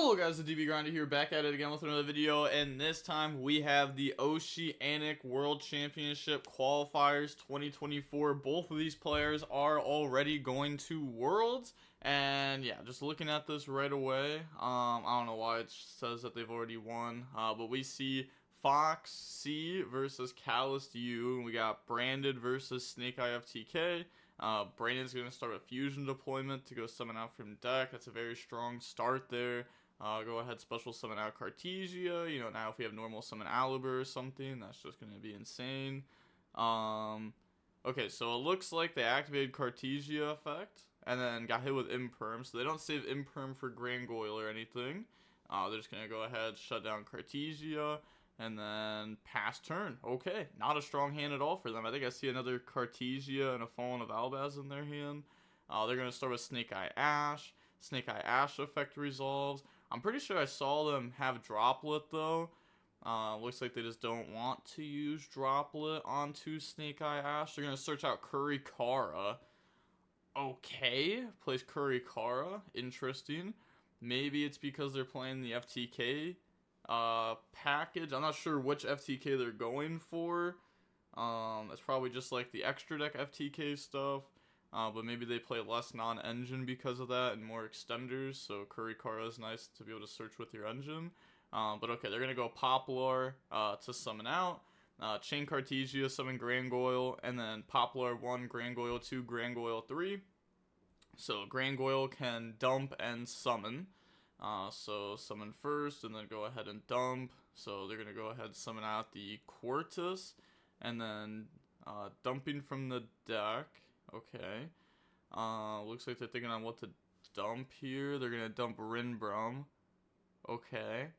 Hello guys, the DB Grinder here, back at it again with another video, and this time we have the Oceanic World Championship Qualifiers 2024. Both of these players are already going to Worlds, and yeah, just looking at this right away, I don't know why it says that they've already won, but we see Fox C versus Calloused U, and we got Branded versus Snake Eye FTK. Brandon's going to start a fusion deployment to go summon out from deck. That's a very strong start there. Go ahead, special summon out Cartesia. You know, now if we have normal summon Aliber or something, that's just going to be insane. Okay, so it looks like they activated Cartesia effect and then got hit with Imperm. So they don't save Imperm for Grangoyle or anything. They're just going to go ahead, shut down Cartesia, and then pass turn. Okay, not a strong hand at all for them. I think I see another Cartesia and a Fallen of Albaz in their hand. They're going to start with Snake Eye Ash. Snake Eye Ash effect resolves. I'm pretty sure I saw them have Droplet though. Looks like they just don't want to use Droplet onto Snake Eye Ash. They're going to search out Curry Kara. Okay, plays Curry Kara. Interesting. Maybe it's because they're playing the FTK package. I'm not sure which FTK they're going for. It's probably just like the extra deck FTK stuff. But maybe they play less non-engine because of that and more extenders. So Curry Kara is nice to be able to search with your engine. But okay, they're going to go Poplar to summon out. Chain Cartesia, summon Grangoyle, and then Poplar 1, Grangoyle 2, Grangoyle 3. So Grangoyle can dump and summon. So summon first and then go ahead and dump. So they're going to go ahead and summon out the Quartus and then dumping from the deck. Okay. Looks like they're thinking on what to dump here. They're going to dump Rinbrum. Okay.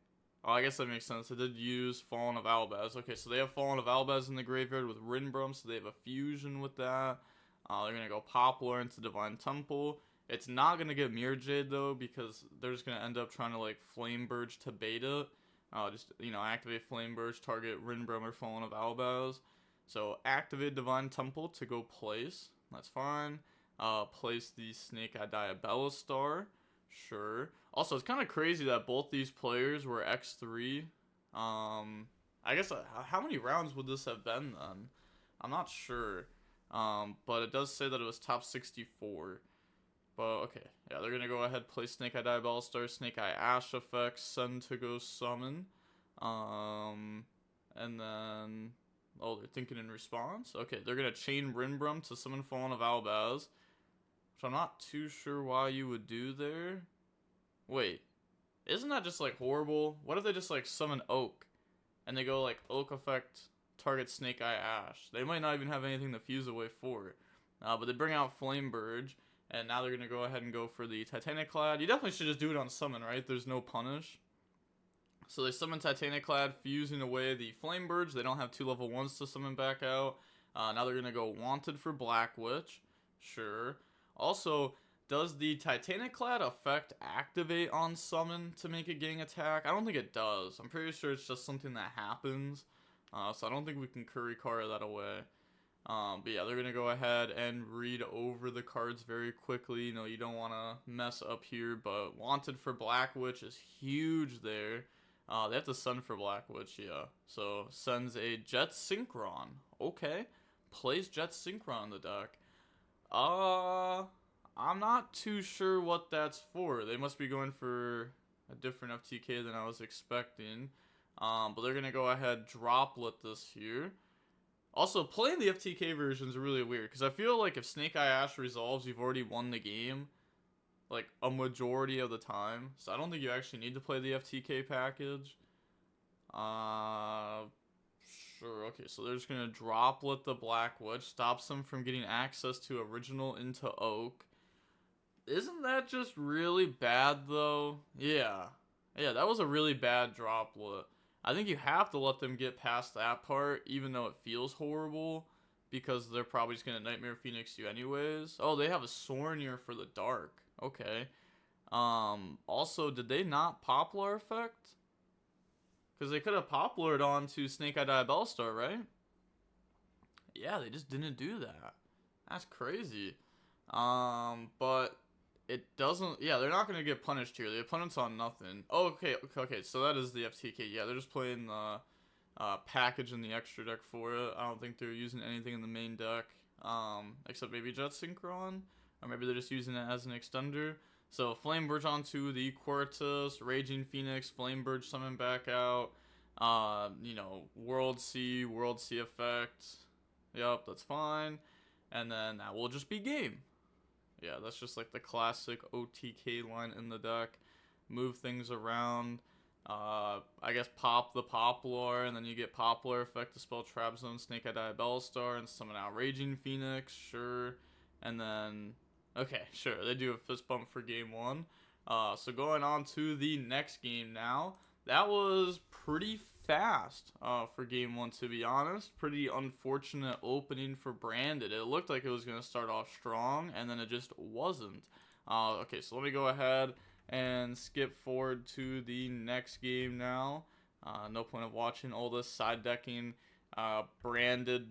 Oh, I guess that makes sense. They did use Fallen of Albaz. Okay, so they have Fallen of Albaz in the graveyard with Rinbrum, so they have a fusion with that. They're going to go Poplar into Divine Temple. It's not going to get Mirror Jade, though, because they're just going to end up trying to, like, Flame Burge to bait it. Just, you know, activate Flame Burge, target Rinbrum or Fallen of Albaz. So, activate Divine Temple to go place. That's fine. Place the Snake Eye Diabella Star. Sure. Also, it's kind of crazy that both these players were X3. I guess, how many rounds would this have been, then? I'm not sure. But it does say that it was top 64. But, okay. Yeah, they're going to go ahead, play Snake Eye Diabella Star, Snake Eye Ash effects, send to go summon. And then... Oh, they're thinking in response? Okay, they're going to chain Rinbrum to summon Fallen of Albaz. Which I'm not too sure why you would do there. Wait. Isn't that just, like, horrible? What if they just, like, summon Oak? And they go, like, Oak effect, target Snake Eye Ash. They might not even have anything to fuse away for. But they bring out Flame Burge. And now they're going to go ahead and go for the Titanic Clad. You definitely should just do it on summon, right? There's no punish. So they summon Titanic Clad, fusing away the Flame Burge. They don't have 2 level 1s to summon back out. Now they're going to go Wanted for Black Witch. Sure. Also, does the Titanic Clad effect activate on summon to make a gang attack? I don't think it does. I'm pretty sure it's just something that happens. So I don't think we can Curry Kara that away. But yeah, they're going to go ahead and read over the cards very quickly. You know, you don't want to mess up here, but Wanted for Black Witch is huge there. They have to send for Black Witch, yeah. So, sends a Jet Synchron. Okay. Plays Jet Synchron in the deck. I'm not too sure what that's for. They must be going for a different FTK than I was expecting. But they're going to go ahead, Droplet this here. Also, playing the FTK version is really weird, because I feel like if Snake Eye Ash resolves, you've already won the game, like, a majority of the time. So I don't think you actually need to play the FTK package. Sure, okay, so they're just going to Droplet the Black Witch, stops them from getting access to Original into Oak. Isn't that just really bad, though? Yeah. Yeah, that was a really bad Droplet. I think you have to let them get past that part, even though it feels horrible, because they're probably just going to Nightmare Phoenix you anyways. Oh, they have a Sornier for the Dark. Okay. Also, did they not Poplar effect? Because they could have Poplared onto Snake Eye Diabella Star, right? Yeah, they just didn't do that. That's crazy. But It doesn't. Yeah, they're not gonna get punished here. The opponent's on nothing. Oh, okay. So that is the FTK. Yeah, they're just playing the package in the extra deck for it. I don't think they're using anything in the main deck, except maybe Jet Synchron, or maybe they're just using it as an extender. So Flamebird onto the Quartus, Raging Phoenix, Flamebird summon back out. You know, World C effect. Yep, that's fine. And then that will just be game. Yeah, that's just like the classic OTK line in the deck. Move things around. I guess pop the Poplar, and then you get Poplar effect to spell Trap Zone, Snake Eye Diabellstar, and summon out Raging Phoenix, sure. And then, okay, sure, they do a fist bump for game one. So going on to the next game now. That was pretty fast for game one, to be honest. Pretty unfortunate opening for Branded. It looked like it was going to start off strong, and then it just wasn't. Okay, so let me go ahead and skip forward to the next game now. No point of watching all this side decking. Branded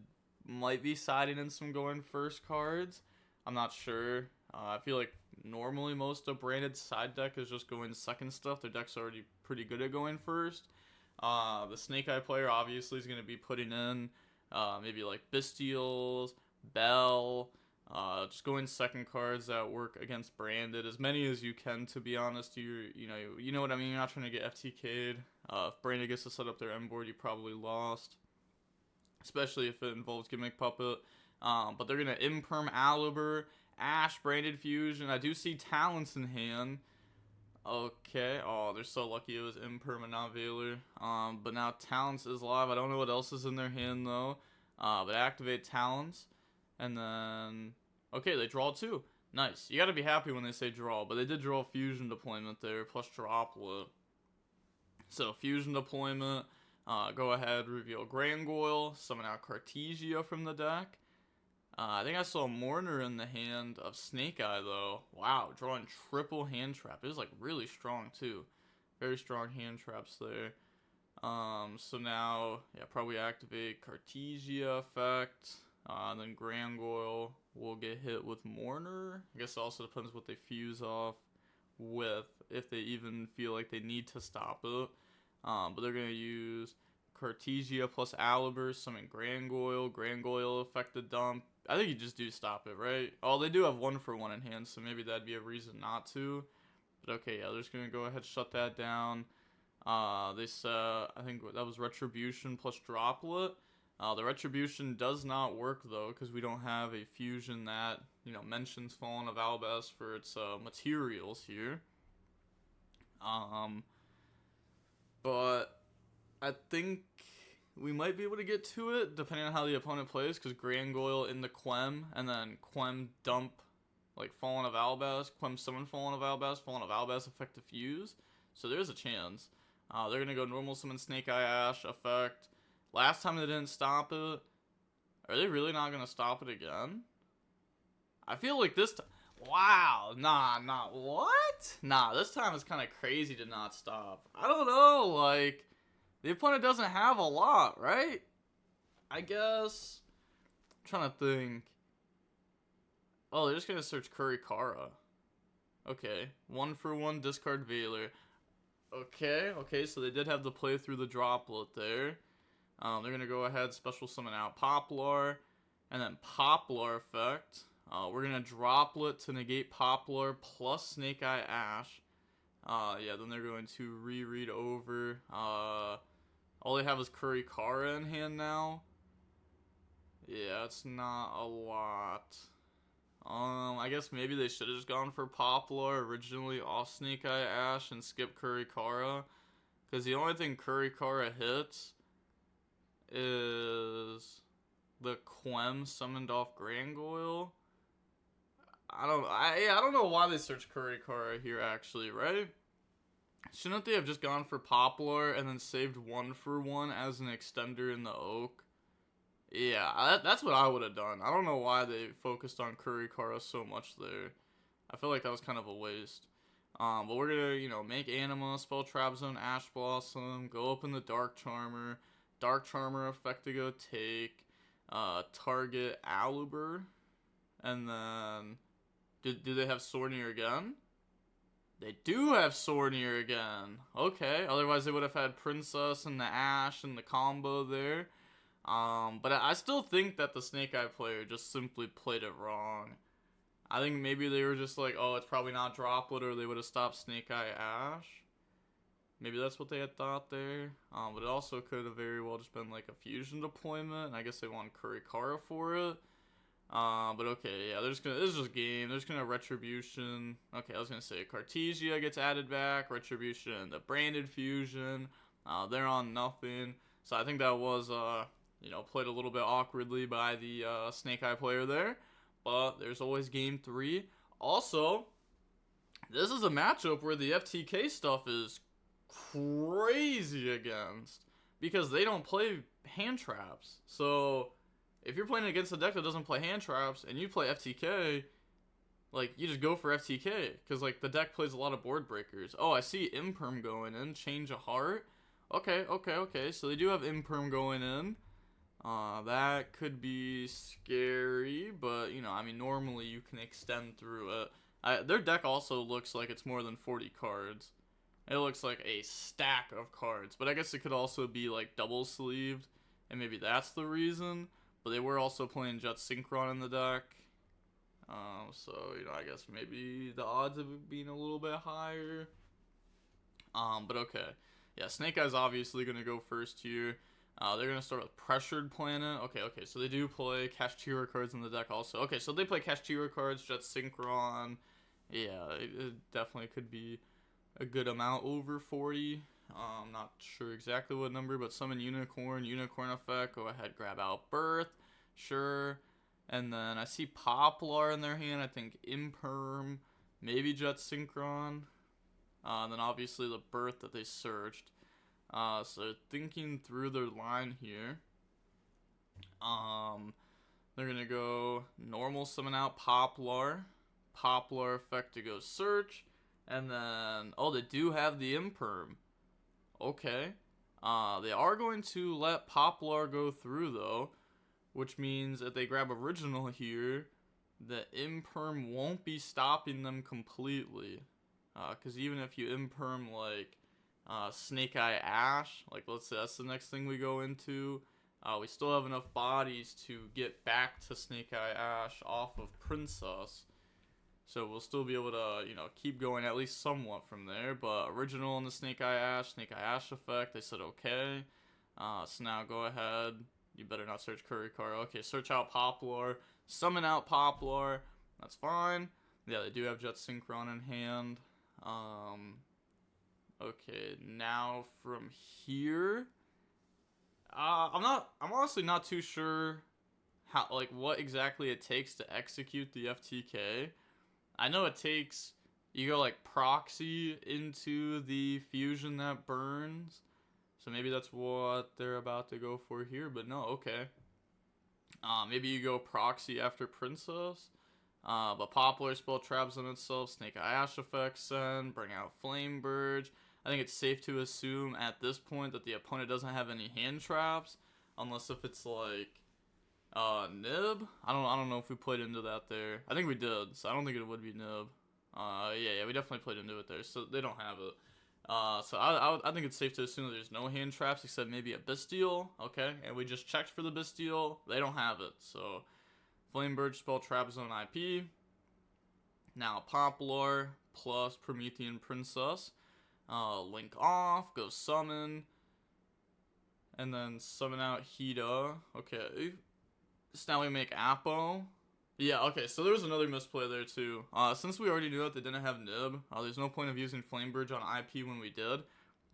might be siding in some going first cards. I'm not sure. I feel like normally most of Branded side deck is just going second stuff. Their deck's already pretty good at going first. The Snake Eye player obviously is going to be putting in maybe like Bestials, Bell, just going second cards that work against Branded, as many as you can, to be honest. You know what I mean. You're not trying to get FTK'd. If Branded gets to set up their M board, you probably lost, especially if it involves Gimmick Puppet. But they're gonna Imperm Aliber, Ash, Branded Fusion. I do see Talents in hand. Okay. Oh, they're so lucky it was Imperm and not Veiler. But now Talents is live. I don't know what else is in their hand though. But activate Talents, and then okay, they draw two. Nice. You gotta be happy when they say draw, but they did draw Fusion Deployment there plus Droplet. So Fusion Deployment. Go ahead, reveal Grangoyle, summon out Cartesia from the deck. I think I saw Mourner in the hand of Snake Eye, though. Wow, drawing triple hand trap. It was, like, really strong, too. Very strong hand traps there. So now, yeah, probably activate Cartesia effect. And then Grangoyle will get hit with Mourner. I guess it also depends what they fuse off with, if they even feel like they need to stop it. But they're going to use Cartesia plus Aliber, summon Grangoyle. Grangoyle effect the dump. I think you just do stop it, right? Oh, they do have 1-for-1 in hand, so maybe that'd be a reason not to. But okay, yeah, they're just going to go ahead and shut that down. They said, I think that was Retribution plus Droplet. The Retribution does not work, though, because we don't have a fusion that, you know, mentions Fallen of Albas for its materials here. But I think we might be able to get to it, depending on how the opponent plays, because Grangoyle in the Quem, and then Quem dump, like, Fallen of Albas, Quem summon Fallen of Albas effect to fuse, so there's a chance. They're going to go normal summon Snake Eye Ash effect. Last time they didn't stop it. Are they really not going to stop it again? I feel like this time... Wow, what? Nah, this time it's kind of crazy to not stop. I don't know, like... The opponent doesn't have a lot, right? I guess. I'm trying to think. Oh, they're just going to search Kurikara. Okay. 1-for-1, discard Veiler. Okay, so they did have to play through the Droplet there. They're going to go ahead, special summon out Poplar. And then Poplar effect. We're going to Droplet to negate Poplar plus Snake Eye Ash. Yeah, then they're going to reread over. All they have is Kurikara in hand now. Yeah, it's not a lot. I guess maybe they should have just gone for Poplar originally off Snake Eye Ash and skip Kurikara. Because the only thing Kurikara hits is the Quem summoned off Grangoyle. I don't know why they searched Kurikara here, actually, right? Shouldn't they have just gone for Poplar and then saved 1-for-1 as an extender in the Oak? Yeah, that's what I would have done. I don't know why they focused on Kurikara so much there. I feel like that was kind of a waste. But we're gonna, you know, make Anima, spell Trap Zone, Ash Blossom, go open the Dark Charmer effect to go take, target Aluber, and then Do they have Sornier again? They do have Sornier again. Okay, otherwise they would have had Princess and the Ash and the combo there. But I still think that the Snake Eye player just simply played it wrong. I think maybe they were just like, oh, it's probably not Droplet, or they would have stopped Snake Eye Ash. Maybe that's what they had thought there. But it also could have very well just been like a fusion deployment, and I guess they want Kurikara for it. But okay, yeah, this is just game. There's gonna Retribution. Okay, I was gonna say Cartesia gets added back, Retribution, the branded fusion. They're on nothing. So I think that was played a little bit awkwardly by the Snake Eye player there. But there's always game 3. Also, this is a matchup where the FTK stuff is crazy against, because they don't play hand traps. So if you're playing against a deck that doesn't play hand traps and you play FTK, like, you just go for FTK, because like the deck plays a lot of board breakers. Oh, I see Imperm going in, Change of Heart. Okay, so they do have Imperm going in. That could be scary, but I mean, normally you can extend through it. Their deck also looks like it's more than 40 cards. It looks like a stack of cards, but I guess it could also be like double sleeved, and maybe that's the reason. But they were also playing Jet Synchron in the deck, so I guess maybe the odds of it being a little bit higher. But okay, yeah, Snake Eye's obviously gonna go first here. They're gonna start with Pressured Planet. Okay, so they do play Kashtira cards in the deck also. Okay, so they play Kashtira cards, Jet Synchron. Yeah, it definitely could be a good amount over 40. I'm not sure exactly what number, but summon Unicorn effect, go ahead, grab out Birth, sure. And then I see Poplar in their hand, I think Imperm, maybe Jet Synchron. And then obviously the Birth that they searched. So thinking through their line here, they're gonna go normal summon out Poplar effect to go search. And then, oh, they do have the Imperm. Okay. They are going to let Poplar go through, though, which means if they grab Original here, the Imperm won't be stopping them completely. Because even if you Imperm, like, Snake Eye Ash, like, let's say that's the next thing we go into, we still have enough bodies to get back to Snake Eye Ash off of Princess. So we'll still be able to, keep going at least somewhat from there. But Original in the Snake Eye Ash effect, they said okay. So now go ahead. You better not search Kurikara. Okay, search out Poplar. Summon out Poplar. That's fine. Yeah, they do have Jet Synchron in hand. Okay, now from here, I'm honestly not too sure how, like, what exactly it takes to execute the FTK. I know it takes, you go like proxy into the fusion that burns. So maybe that's what they're about to go for here, but no, okay. Maybe you go proxy after Princess. But Poplar spell traps on itself, Snake Eye Ash effects send, bring out Flame Burge. I think it's safe to assume at this point that the opponent doesn't have any hand traps, unless if it's like Nib. I don't know if we played into that there. I think we did, so I don't think it would be Nib. Yeah, we definitely played into it there, so they don't have it. So I think it's safe to assume that there's no hand traps except maybe a Bestial. Okay, and we just checked for the Bestial. They don't have it, so Flame Burge spell trap zone IP. Now Poplar plus Promethean Princess. Link off, go summon, and then summon out Hida. Okay. So now we make Apo. Yeah, okay, so there was another misplay there too. Since we already knew that they didn't have Nib, there's no point of using Flame Burge on IP when we did.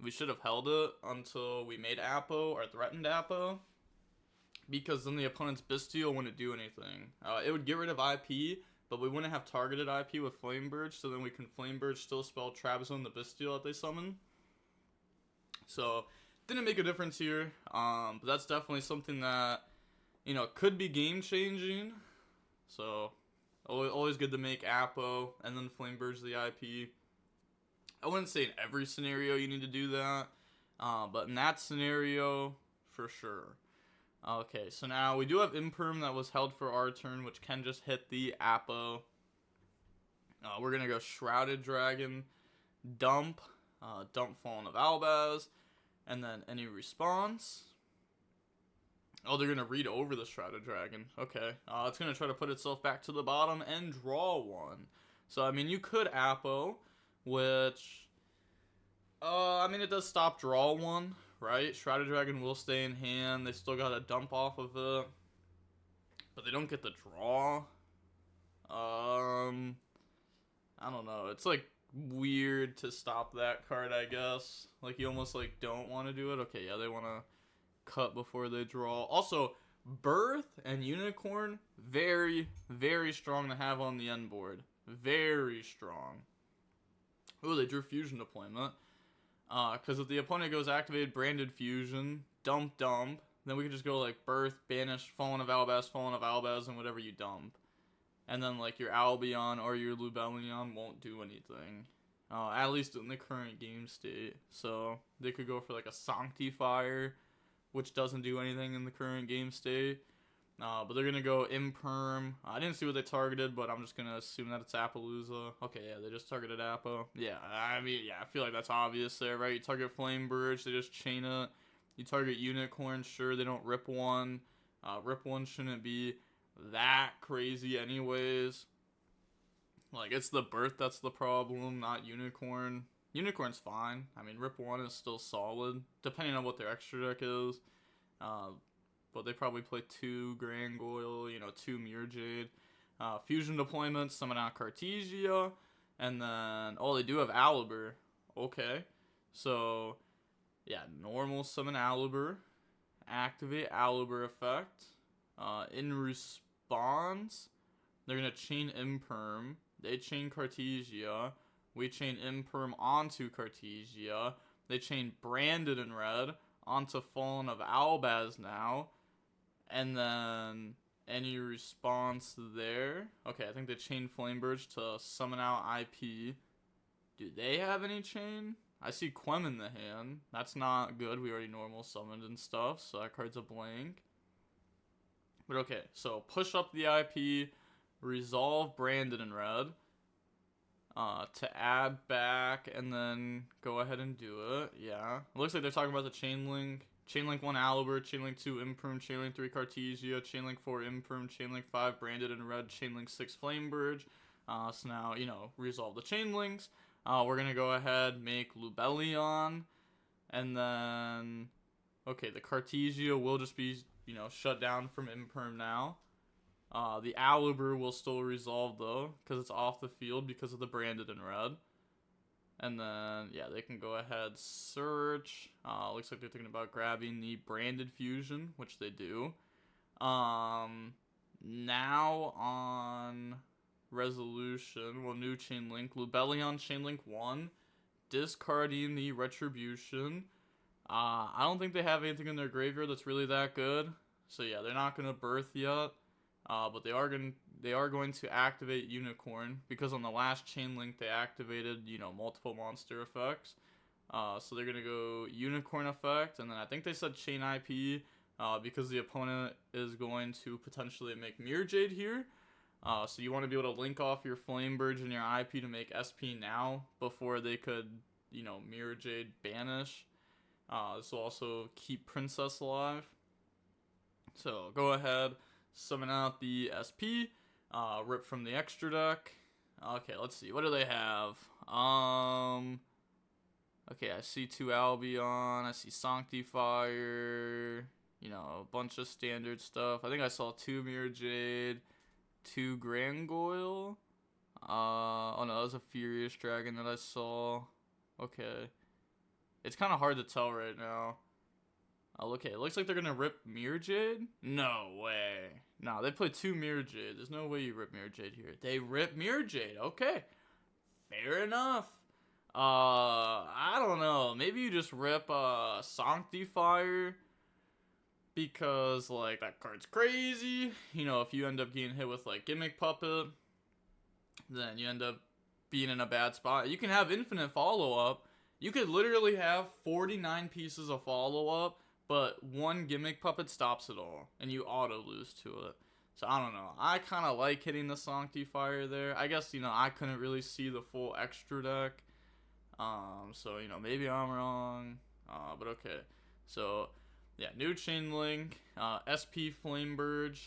We should have held it until we made Apo or threatened Apo, because then the opponent's Bestial wouldn't do anything. It would get rid of IP, but we wouldn't have targeted IP with Flame Burge, so then we can Flame Burge still spell Trap Zone the Bestial that they summon. So, didn't make a difference here, but that's definitely something that, could be game-changing. So, always good to make Apo and then Flame Burge the IP. I wouldn't say in every scenario you need to do that, but in that scenario, for sure. Okay, so now we do have Imperm that was held for our turn, which can just hit the Apo. We're gonna go Shrouded Dragon, Dump, Dump Fallen of Albaz, and then any response. Oh, they're gonna read over the Shrouded Dragon. Okay. It's gonna try to put itself back to the bottom and draw one. So I mean, you could Apo, which, I mean, it does stop draw one, right? Shrouded Dragon will stay in hand. They still got a dump off of it, but they don't get the draw. I don't know. It's like weird to stop that card, I guess. Like you almost like don't want to do it. Okay, yeah, they want to cut before they draw. Also, Birth and Unicorn, very, very strong to have on the end board. Very strong. Oh, they drew Fusion Deployment. Because if the opponent goes activated, Branded Fusion, dump, then we can just go like Birth, Banish, Fallen of Albaz, and whatever you dump. And then like your Albion or your Lubellion won't do anything. At least in the current game state. So they could go for like a Sanctifier, which doesn't do anything in the current game state. But they're going to go Imperm. I didn't see what they targeted, but I'm just going to assume that it's Appaloosa. Okay, yeah, they just targeted Appo. Yeah, I mean, yeah, I feel like that's obvious there, right? You target Flame Burge, they just chain it. You target Unicorn, sure, they don't rip one. Rip one shouldn't be that crazy anyways. Like, it's the Birth that's the problem, not Unicorn. Unicorn's fine. I mean, Rip 1 is still solid, depending on what their extra deck is. But they probably play 2 Grangoyle, 2 Mirror Jade. Fusion Deployment, summon out Cartesia. And then, oh, they do have Alibur. Okay. So, yeah, normal summon Alibur. Activate Alibur effect. In response, they're going to chain Imperm. They chain Cartesia. We chain Imperm onto Cartesia. They chain Branded in red onto Fallen of Albaz now. And then any response there. Okay, I think they chain Flamebirch to summon out IP. Do they have any chain? I see Quem in the hand. That's not good. We already normal summoned and stuff, so that card's a blank. But okay, so push up the IP, resolve Branded in red. To add back and then go ahead and do it. Yeah. It looks like they're talking about the Chain Link. Chain Link 1 Alibur, Chain Link 2 Imperm, Chain Link 3 Cartesia, Chain Link 4 Imperm, Chain Link 5 Branded in red, Chain Link 6 Flamebirch. So now, resolve the Chain Links. We're going to go ahead, make Lubellion. And then, okay, the Cartesia will just be, shut down from Imperm now. The Alibur will still resolve though, because it's off the field because of the Branded in red. And then, yeah, they can go ahead, search. Looks like they're thinking about grabbing the Branded Fusion, which they do. Now on Resolution, well, new Chain Link. Lubellion Chain Link 1, discarding the Retribution. I don't think they have anything in their graveyard that's really that good. So yeah, they're not going to Birth yet. But they are going to activate Unicorn, because on the last Chain Link they activated, multiple monster effects. So they're going to go Unicorn effect, and then I think they said Chain IP, because the opponent is going to potentially make Mirror Jade here. So you want to be able to link off your Flamebirch and your IP to make SP now, before they could, Mirror Jade banish. This will also keep Princess alive. So go ahead, summon out the SP, rip from the extra deck. Okay, let's see. What do they have? Okay, I see 2 Albion. I see Sanctifier. A bunch of standard stuff. I think I saw 2 Mirror Jade, 2 Grangoyle. Oh no, that was a Furious Dragon that I saw. Okay. It's kind of hard to tell right now. Okay, it looks like they're going to rip Mirror Jade? No way. No, they play 2 Mirror Jade. There's no way you rip Mirror Jade here. They rip Mirror Jade. Okay. Fair enough. I don't know. Maybe you just rip Sanctifier, because, like, that card's crazy. If you end up getting hit with, like, Gimmick Puppet, then you end up being in a bad spot. You can have infinite follow-up. You could literally have 49 pieces of follow-up, but 1 Gimmick Puppet stops it all, and you auto lose to it. So I don't know. I kind of like hitting the Sanctifier there. I guess, I couldn't really see the full extra deck. So, maybe I'm wrong. But okay. So, yeah, new Chain Link, SP Flamebird.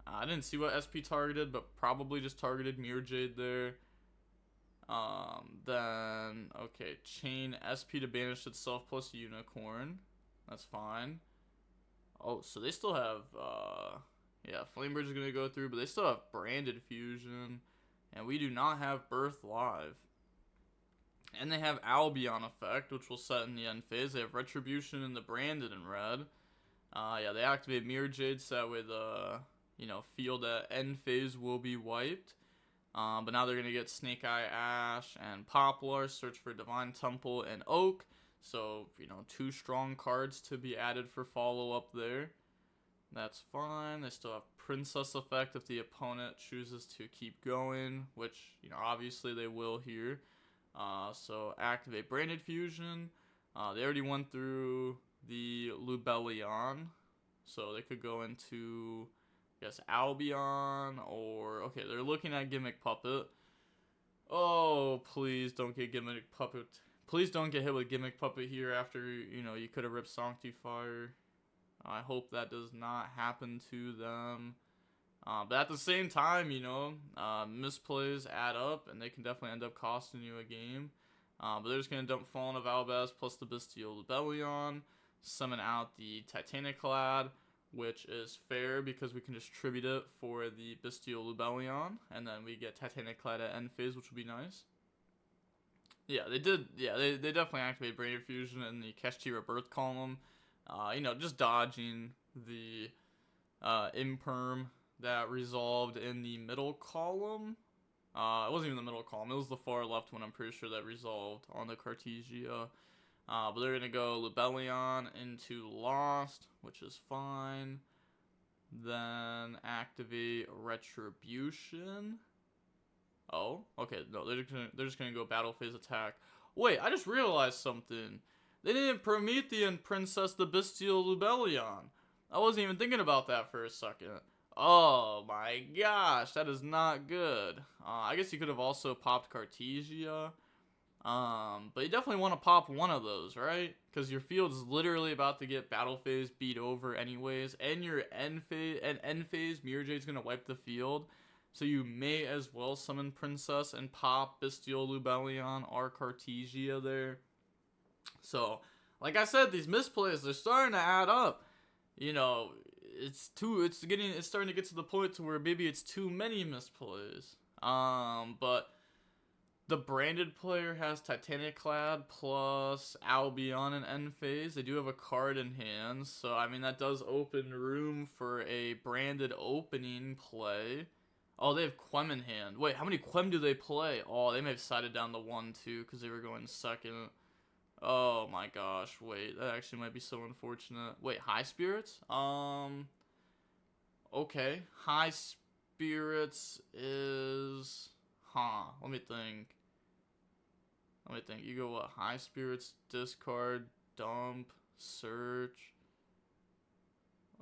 I didn't see what SP targeted, but probably just targeted Mirror Jade there. Then, okay, Chain SP to banish itself plus Unicorn. That's fine. Oh, so they still have, yeah, Flamebird's is going to go through, but they still have Branded Fusion. And we do not have Birth Live. And they have Albion Effect, which will set in the end phase. They have Retribution in the Branded in red. Yeah, they activate Mirror Jade, so that way the, field at end phase will be wiped. But now they're going to get Snake Eye Ash and Poplar, search for Divine Temple and Oak. So, 2 strong cards to be added for follow-up there. That's fine. They still have Princess Effect if the opponent chooses to keep going, which, obviously they will here. So activate Branded Fusion. They already went through the Lubellion, so they could go into, I guess, Albion, or, okay, they're looking at Gimmick Puppet. Oh, please don't get Gimmick Puppet. Please don't get hit with Gimmick Puppet here after, you could have ripped Sanctifier. I hope that does not happen to them. But at the same time, misplays add up, and they can definitely end up costing you a game. But they're just going to dump Fallen of Albaz plus the Bestial Lubellion, summon out the Titaniclad, which is fair because we can just tribute it for the Bestial Lubellion, and then we get Titaniclad at end phase, which would be nice. Yeah, they did. Yeah, they definitely activate Branded Fusion in the Keshe Rebirth column. Just dodging the Imperm that resolved in the middle column. It wasn't even the middle column. It was the far left one, I'm pretty sure, that resolved on the Cartesia. But they're going to go Lubellion into Lost, which is fine. Then activate Retribution. Oh, okay. No, they're just gonna go battle phase attack. Wait, I just realized something. They didn't Promethean Princess the Bestial Lubellion. I wasn't even thinking about that for a second. Oh my gosh, that is not good. I guess you could have also popped Cartesia. But you definitely want to pop one of those, right? Because your field is literally about to get battle phase beat over anyways, and your end phase Mirror Jade's gonna wipe the field. So you may as well summon Princess and pop Bestial Lubellion or Cartesia there. So, like I said, these misplays, they're starting to add up. It's starting to get to the point to where maybe it's too many misplays. But the Branded player has Titaniclad plus Albion in end phase. They do have a card in hand, so I mean that does open room for a Branded opening play. Oh, they have Quem in hand. Wait, how many Quem do they play? Oh, they may have sided down the 1-2 because they were going second. Oh my gosh, wait, that actually might be so unfortunate. Wait, High Spirits? Okay, High Spirits is... let me think. You go what? High Spirits, discard, dump, search.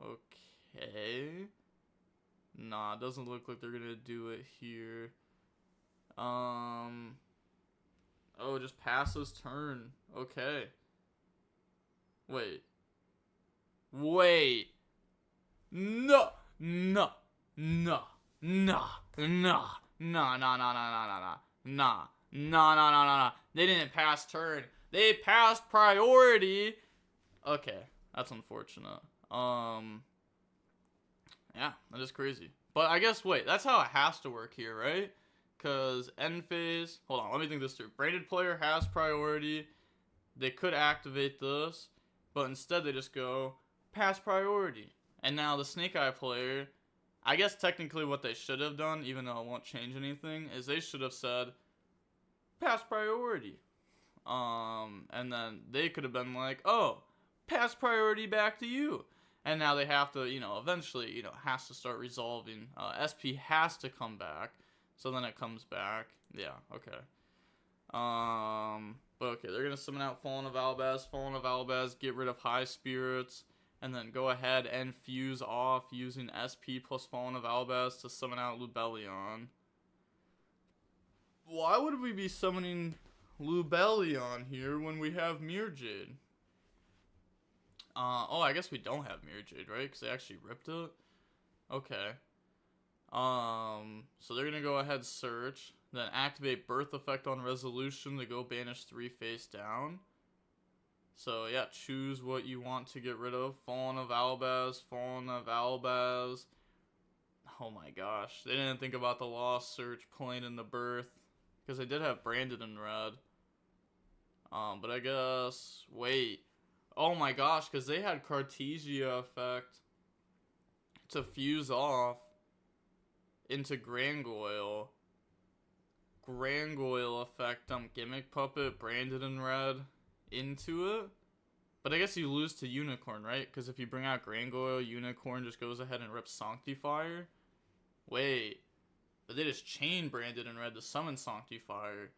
Okay. Nah, it doesn't look like they're gonna do it here. Oh, just pass his turn. Okay. Wait. No. Nah. They didn't pass turn. They passed priority. Okay, that's unfortunate. Yeah, that is crazy. But I guess, wait, that's how it has to work here, right? Because end phase... Hold on, let me think this through. Branded player has priority. They could activate this, but instead they just go pass priority. And now the Snake Eye player... I guess technically what they should have done, even though it won't change anything, is they should have said pass priority. And then they could have been like, oh, pass priority back to you. And now they have to, eventually, has to start resolving. SP has to come back. So then it comes back. Yeah, okay. But okay, they're going to summon out Fallen of Albaz. Fallen of Albaz, get rid of High Spirits. and then go ahead and fuse off using SP plus Fallen of Albaz to summon out Lubellion. Why would we be summoning Lubellion here when we have Mirror Jade? Oh, I guess we don't have Mirror Jade, right? Because they actually ripped it? Okay. So they're gonna go ahead search, then activate Birth Effect on Resolution to go banish 3 face down. So yeah, choose what you want to get rid of. Fallen of Albaz, Fallen of Albaz. Oh my gosh, they didn't think about the Lost Search playing in the Birth, because they did have Branded in red. But I guess, wait. Oh my gosh, because they had Cartesia effect to fuse off into Grangoyle. Grangoyle effect, Gimmick Puppet, Branded in red, into it. But I guess you lose to Unicorn, right? Because if you bring out Grangoyle, Unicorn just goes ahead and rips Sanctifier. Wait. But they just chain Branded in red to summon Sanctifier.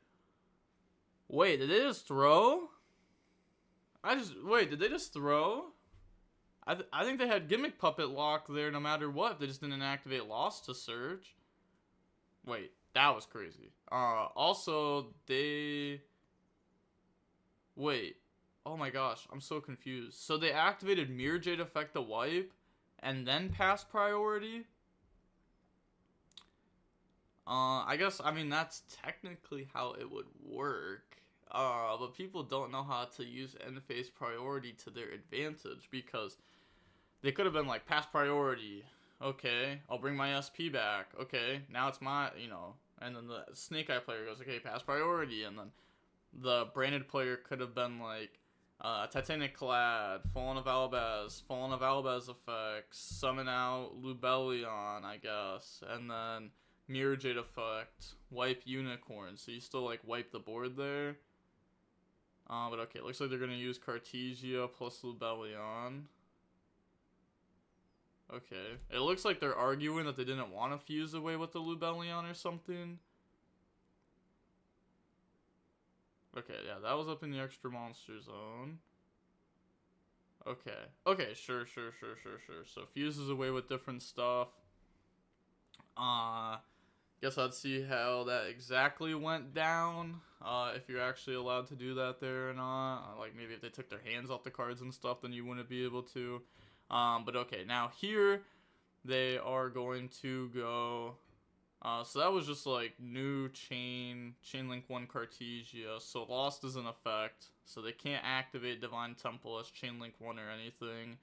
Wait, did they just throw? Wait, did they just throw? I think they had Gimmick Puppet lock there no matter what. They just didn't activate Lost to search. Wait, that was crazy. Also, they... Wait. Oh my gosh, I'm so confused. So they activated Mirror Jade effect to wipe, and then pass priority? I guess, I mean, that's technically how it would work. But people don't know how to use end phase priority to their advantage, because they could have been like, pass priority. Okay, I'll bring my SP back. Okay, now it's my, and then the Snake Eye player goes, okay, pass priority. And then the Branded player could have been like, Titanic Clad, Fallen of Albaz effects, summon out Lubellion, I guess, and then Mirror Jade effect, wipe Unicorn, so you still like wipe the board there. But okay, looks like they're gonna use Cartesia plus Lubellion. Okay, it looks like they're arguing that they didn't want to fuse away with the Lubellion or something. Okay, yeah, that was up in the extra monster zone. Okay, sure. So fuses away with different stuff. Guess I'd see how that exactly went down. If you're actually allowed to do that there or not. Like maybe if they took their hands off the cards and stuff, then you wouldn't be able to. But okay, now here they are going to go. So that was just like new chain link 1 Cartesia. So Lost is in effect, so they can't activate Divine Temple as chain link 1 or anything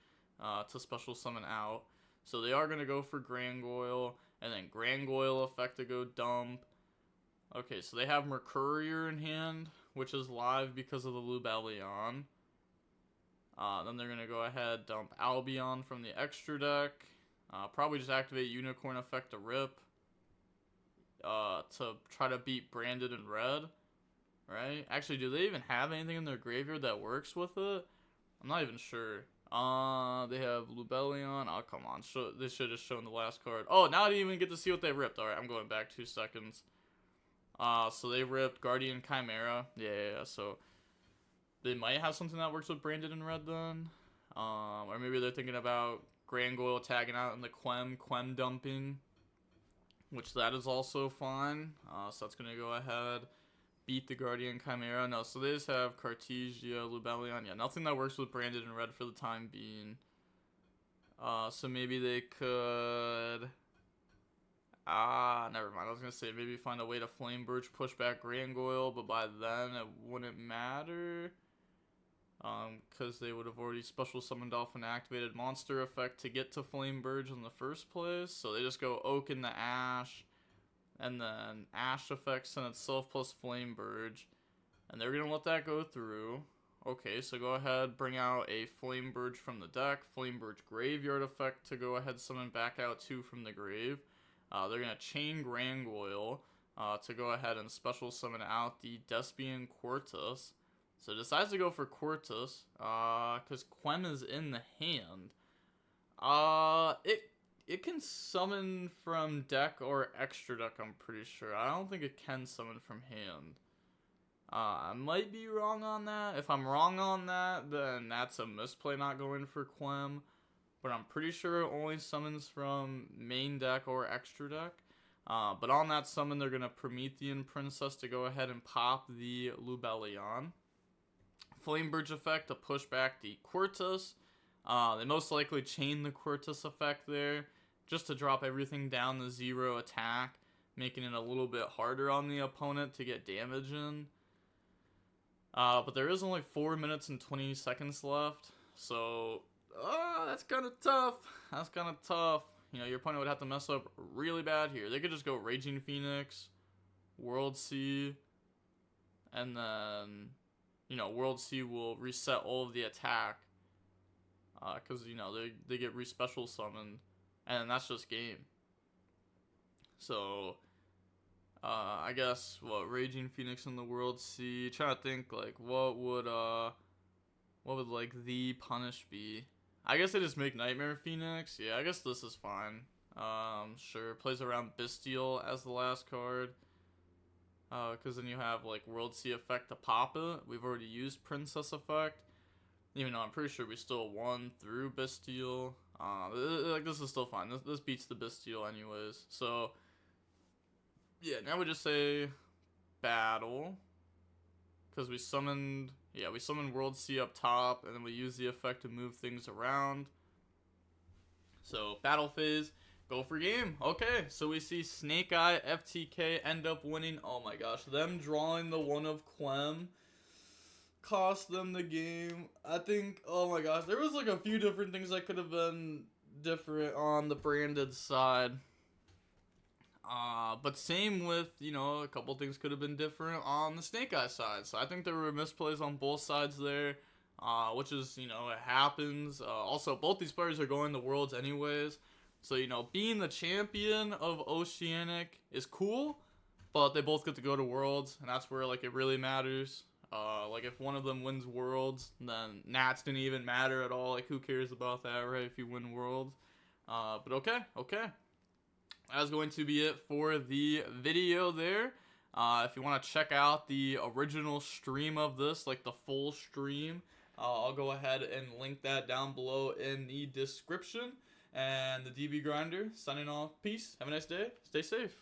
to special summon out. So they are going to go for Grangoyle, and then Grangoyle effect to go dump. Okay, so they have Mercurier in hand, which is live because of the Lubellion. Then they're going to go ahead, dump Albion from the extra deck. Probably just activate Unicorn effect to rip. To try to beat Branded in red, right? Actually, do they even have anything in their graveyard that works with it? I'm not even sure. They have Lubellion. Oh, come on. They should have shown the last card. Oh, now I didn't even get to see what they ripped. Alright, I'm going back 2 seconds. So they ripped Guardian Chimera. Yeah, so they might have something that works with Branded in red then. Or maybe they're thinking about Grangoyle tagging out in the Quem dumping, which that is also fine. So that's going to go ahead, beat the Guardian Chimera. No, so they just have Cartesia, Lubellion. Yeah, nothing that works with Branded in red for the time being. So maybe they could... never mind. I was going to say maybe find a way to Flame Birch, push back Grangoyle, but by then it wouldn't matter. Because they would have already special summoned off an activated monster effect to get to Flame Birch in the first place. So they just go Oak in the Ash, and then Ash effects in itself plus Flame Birch, and they're going to let that go through. Okay, so go ahead, bring out a Flame Birch from the deck, Flame Birch Graveyard effect to go ahead summon back out 2 from the grave. They're going to chain Grangoyle to go ahead and special summon out the Despian Quartus. So decides to go for Quartus, because Quem is in the hand. It can summon from deck or extra deck, I'm pretty sure. I don't think it can summon from hand. I might be wrong on that. If I'm wrong on that, then that's a misplay not going for Clem. But I'm pretty sure it only summons from main deck or extra deck. But on that summon, they're going to Promethean Princess to go ahead and pop the Lubellion. Flame Bridge effect to push back the Quartus. They most likely chain the Quartus effect there just to drop everything down to 0 attack, making it a little bit harder on the opponent to get damage in. But there is only 4 minutes and 20 seconds left, so that's kind of tough. That's kind of tough. You know, your opponent would have to mess up really bad here. They could just go Raging Phoenix, World Sea, and then, you know, World Sea will reset all of the attack. Because, you know, they get re-special summoned, and that's just game. So, I guess, what, Raging Phoenix in the World Sea, trying to think, like, what would, like, the punish be? I guess they just make Nightmare Phoenix. Yeah, I guess this is fine. Sure, plays around Bestial as the last card. Because then you have, like, World Sea effect to pop it. We've already used Princess effect. Even though I'm pretty sure we still won through Bestial. Like, this is still fine. This beats the Bestial anyways. So, yeah, now we just say battle. Because we summoned World Sea up top, and then we use the effect to move things around. So, battle phase, go for game. Okay, so we see Snake Eye, FTK end up winning. Oh my gosh, them drawing the one of Clem cost them the game. I think, oh my gosh, there was like a few different things that could have been different on the branded side. But same with, you know, a couple things could have been different on the Snake Eye side. So I think there were misplays on both sides there, which is, you know, it happens. Also, both these players are going to Worlds anyways. So, you know, being the champion of Oceanic is cool, but they both get to go to Worlds, and that's where, like, it really matters. Like, if one of them wins Worlds, then Nats didn't even matter at all. Like, who cares about that, right, if you win Worlds? But okay. That's going to be it for the video there. If you want to check out the original stream of this, like the full stream, I'll go ahead and link that down below in the description. And the DB Grinder, signing off. Peace. Have a nice day. Stay safe.